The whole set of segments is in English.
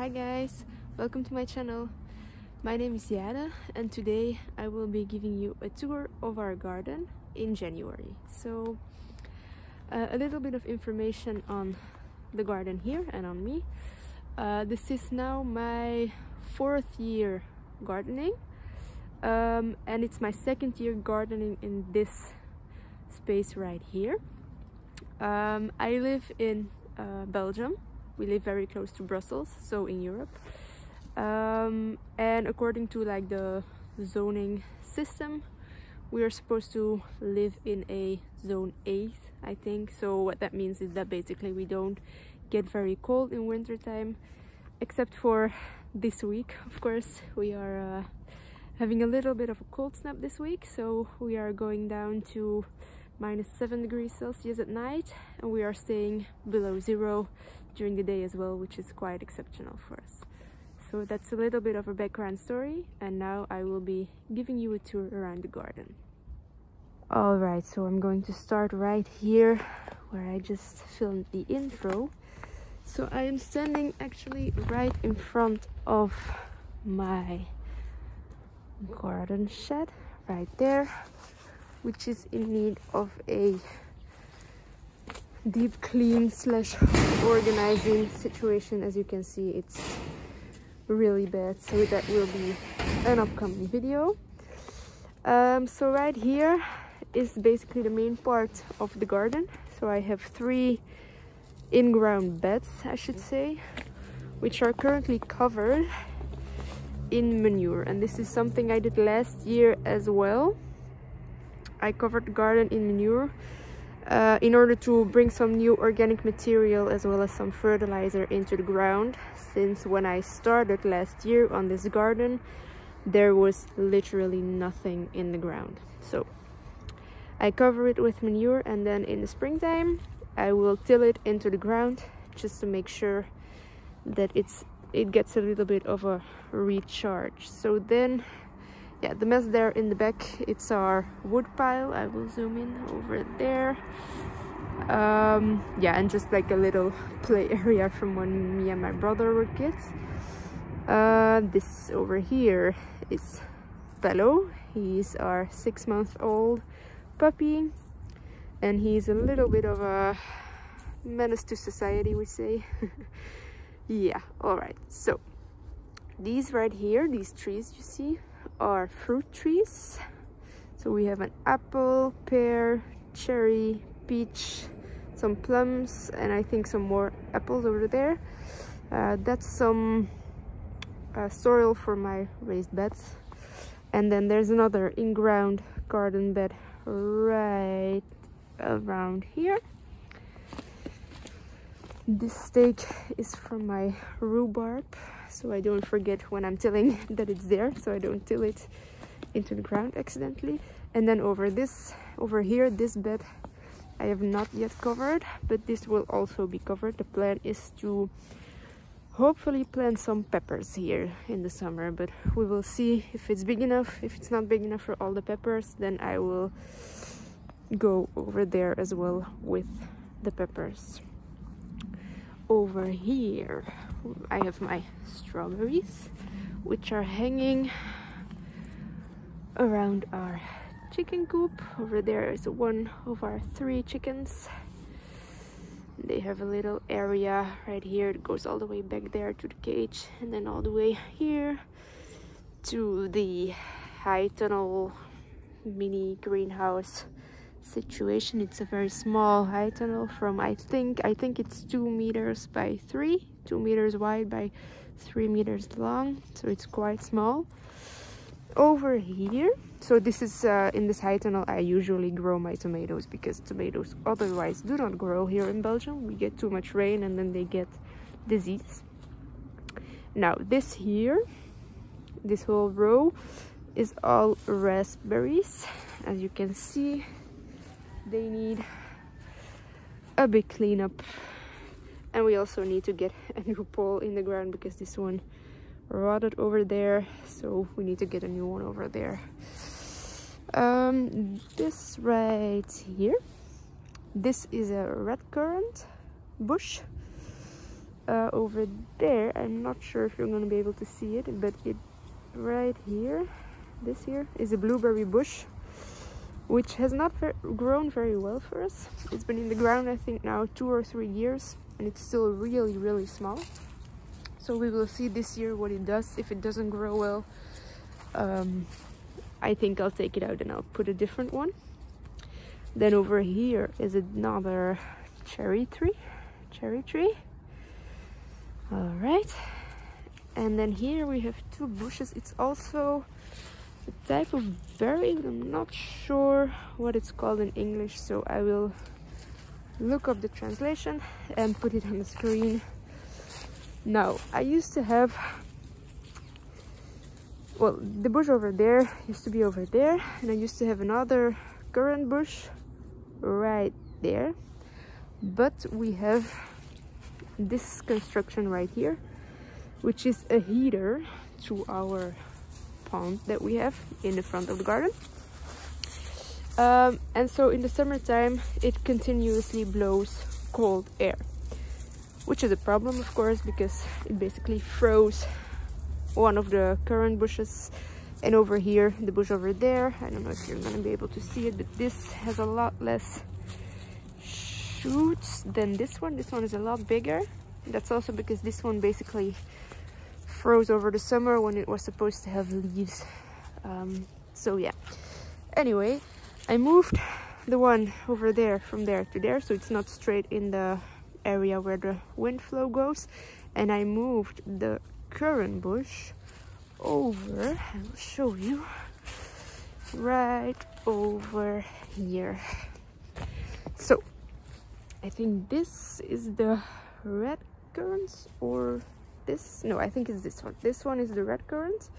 Hi guys, welcome to my channel. My name is Jade and today I will be giving you a tour of our garden in January. So a little bit of information on the garden here and on me. This is now my 4th year gardening and it's my 2nd year gardening in this space right here. I live in Belgium. We live very close to Brussels, so in Europe, and according to like the zoning system, we are supposed to live in a zone 8, I think. So what that means is that basically we don't get very cold in winter time, except for this week. Of course, we are having a little bit of a cold snap this week, so we are going down to -7 degrees Celsius at night, and we are staying below 0 during the day as well, which is quite exceptional for us. So that's a little bit of a background story, and now I will be giving you a tour around the garden. Alright, so I'm going to start right here where I just filmed the intro. So I am standing actually right in front of my garden shed right there, which is in need of a deep clean slash organizing situation. As you can see, it's really bad, so that will be an upcoming video. So right here is basically the main part of the garden. So I have 3 in-ground beds, I should say, which are currently covered in manure, and this is something I did last year as well. I covered the garden in manure in order to bring some new organic material as well as some fertilizer into the ground, since when I started last year on this garden there was literally nothing in the ground. So I cover it with manure, and then in the springtime I will till it into the ground just to make sure that it gets a little bit of a recharge. So then, yeah, the mess there in the back, it's our wood pile. I will zoom in over there. Yeah, and just like a little play area from when me and my brother were kids. This over here is Bello. He's our 6-month-old puppy, and he's a little bit of a menace to society, we say. Yeah, alright. So these right here, these trees you see, are fruit trees. So we have an apple, pear, cherry, peach, some plums, and I think some more apples over there. That's some soil for my raised beds. And then there's another in-ground garden bed right around here. This stake is from my rhubarb, so I don't forget when I'm tilling that it's there, so I don't till it into the ground accidentally. And then over here, this bed I have not yet covered, but this will also be covered. The plan is to hopefully plant some peppers here in the summer, but we will see if it's big enough. If it's not big enough for all the peppers, then I will go over there as well with the peppers. Over here I have my strawberries, which are hanging around our chicken coop. Over there is one of our 3 chickens. They have a little area right here that goes all the way back there to the cage, and then all the way here to the high tunnel mini greenhouse situation. It's a very small high tunnel from I think it's 2 meters by 3, 2 meters wide by 3 meters long, so it's quite small. Over here, so this is in this high tunnel I usually grow my tomatoes, because tomatoes otherwise do not grow here in Belgium. We get too much rain and then they get disease. Now this here, this whole row is all raspberries. As you can see, they need a big cleanup, and we also need to get a new pole in the ground because this one rotted over there, so we need to get a new one over there. This right here, this is a red currant bush. over there, I'm not sure if you're going to be able to see it, but it right here, this here is a blueberry bush, which has not grown very well for us. It's been in the ground, I think now 2 or 3 years, and it's still really small. So we will see this year what it does. If it doesn't grow well, I think I'll take it out and I'll put a different one. Then over here is another cherry tree. All right, and then here we have 2 bushes. It's also a type of berry, but I'm not sure what it's called in English, so I will look up the translation and put it on the screen. Now, I used to have, well, the bush over there used to be over there, and I used to have another currant bush right there, but we have this construction right here, which is a heater to our pond that we have in the front of the garden. And so in the summertime it continuously blows cold air, which is a problem, of course, because it basically froze one of the currant bushes. And over here, the bush over there, I don't know if you're gonna be able to see it, but this has a lot less shoots than this one. This one is a lot bigger. That's also because this one basically froze over the summer when it was supposed to have leaves. So yeah, anyway, I moved the one over there from there to there, so it's not straight in the area where the wind flow goes, and I moved the currant bush over, I will show you, right over here. So I think this is the red currants, or this, no, I think it's this one. This one is the red currant,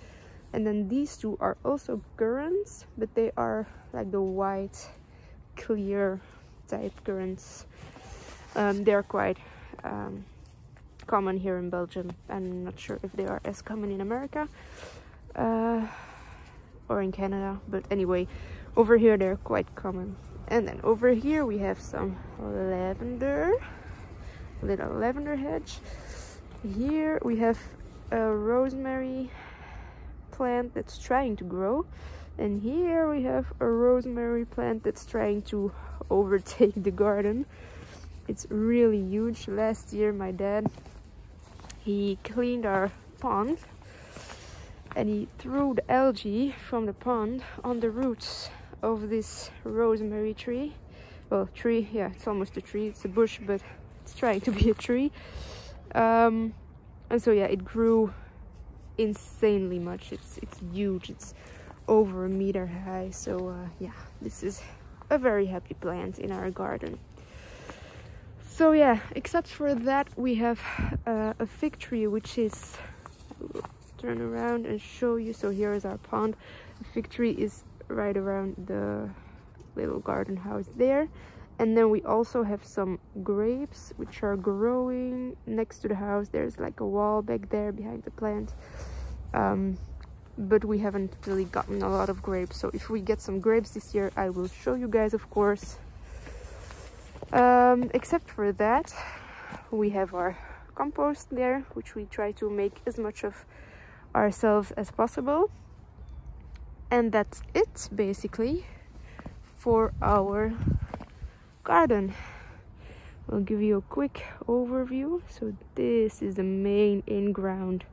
and then these 2 are also currants, but they are like the white clear type currants. They're quite common here in Belgium. I'm not sure if they are as common in America or in Canada, but anyway, over here they're quite common. And then over here we have some lavender, little lavender hedge. Here we have a rosemary plant that's trying to grow, and here we have a rosemary plant that's trying to overtake the garden. It's really huge. Last year my dad, he cleaned our pond and he threw the algae from the pond on the roots of this rosemary tree. Well, tree, yeah, it's almost a tree, it's a bush, but it's trying to be a tree. And so yeah, it grew insanely much. It's huge, it's over 1 meter high. So yeah, this is a very happy plant in our garden. So yeah, except for that, we have a fig tree, which is, I will turn around and show you. So here is our pond. The fig tree is right around the little garden house there. And then we also have some grapes which are growing next to the house. There's like a wall back there behind the plant, but we haven't really gotten a lot of grapes. So if we get some grapes this year, I will show you guys, of course. Except for that, we have our compost there, which we try to make as much of ourselves as possible. And that's it basically for our garden. I'll give you a quick overview. So this is the main in-ground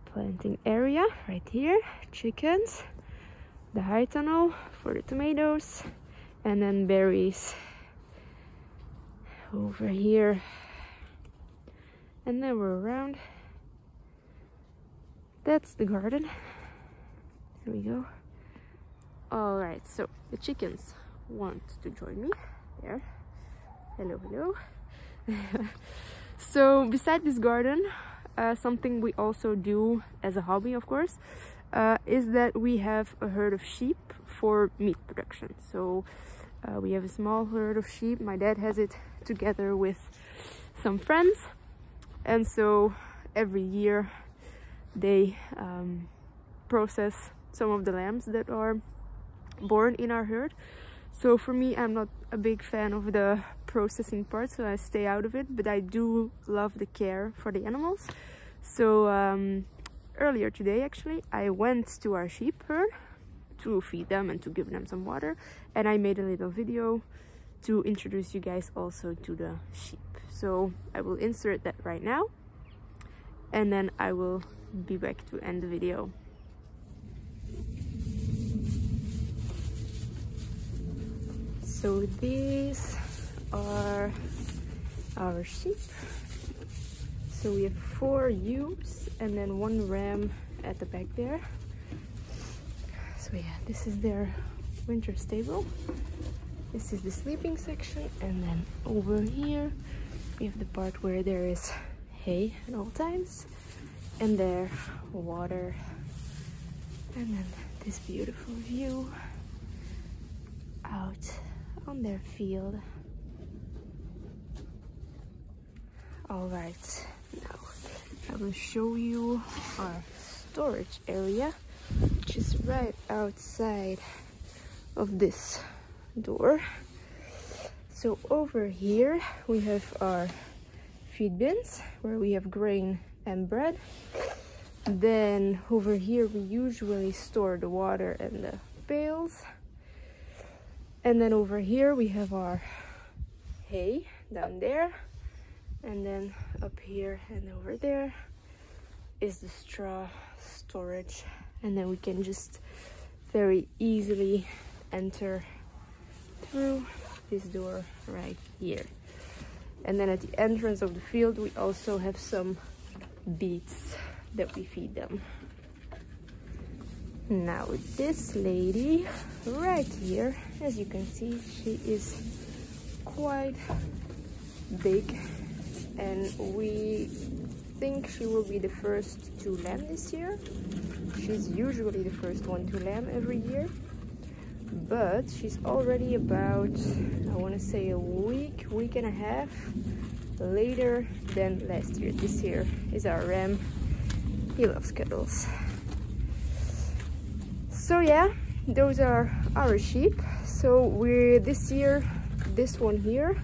planting area right here. Chickens, the high tunnel for the tomatoes, and then berries over here. And then we're around. That's the garden. There we go. All right, so the chickens want to join me there. Hello, hello. So beside this garden, something we also do as a hobby, of course, is that we have a herd of sheep for meat production. So we have a small herd of sheep. My dad has it together with some friends, and so every year they process some of the lambs that are born in our herd. So for me, I'm not a big fan of the processing part, so I stay out of it, but I do love the care for the animals. So earlier today actually I went to our sheep herd to feed them and to give them some water, and I made a little video to introduce you guys also to the sheep. So I will insert that right now, and then I will be back to end the video. So these are our sheep. So we have 4 ewes and then 1 ram at the back there. So yeah, this is their winter stable. This is the sleeping section, and then over here we have the part where there is hay at all times, and there water, and then this beautiful view out on their field. All right, now I will show you our storage area, which is right outside of this door. So over here we have our feed bins where we have grain and bread. Then over here we usually store the water and the pails. And then over here we have our hay down there, and then up here and over there is the straw storage, and then we can just very easily enter through this door right here. And then at the entrance of the field we also have some beets that we feed them. Now this lady right here, as you can see, she is quite big, and we think she will be the first to lamb this year. She's usually the first one to lamb every year, but she's already about, I want to say, a week and a half later than last year. This year is our ram. He loves cuddles. So yeah, those are our sheep. So we're this year this one here,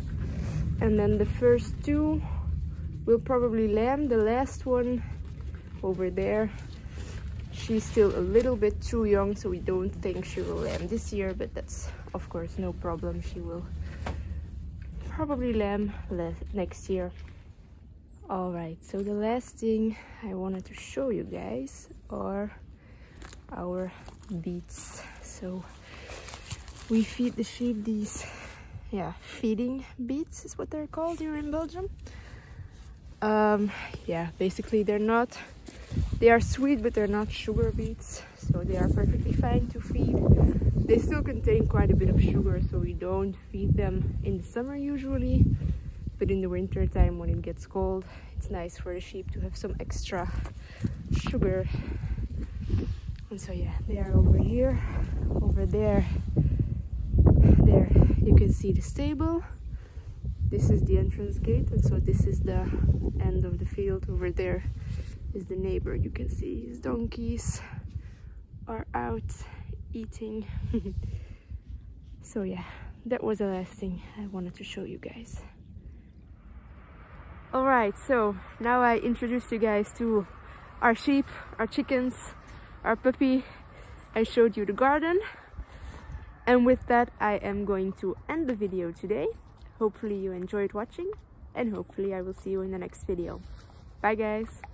and then the first 2 will probably lamb. The last one over there, she's still a little bit too young, so we don't think she will lamb this year, but that's of course no problem. She will probably lamb next year. All right, so the last thing I wanted to show you guys are our beets. So we feed the sheep these, yeah, feeding beets is what they're called here in Belgium. Yeah, basically they are sweet, but they're not sugar beets, so they are perfectly fine to feed. They still contain quite a bit of sugar, so we don't feed them in the summer usually, but in the winter time when it gets cold, it's nice for the sheep to have some extra sugar. And so yeah, they are over here. Over there you can see the stable. This is the entrance gate, and so this is the end of the field. Over there is the neighbor. You can see his donkeys are out eating. So yeah, that was the last thing I wanted to show you guys. Alright, so now I introduced you guys to our sheep, our chickens, our puppy. I showed you the garden, and with that I am going to end the video today. Hopefully you enjoyed watching, and hopefully I will see you in the next video. Bye guys!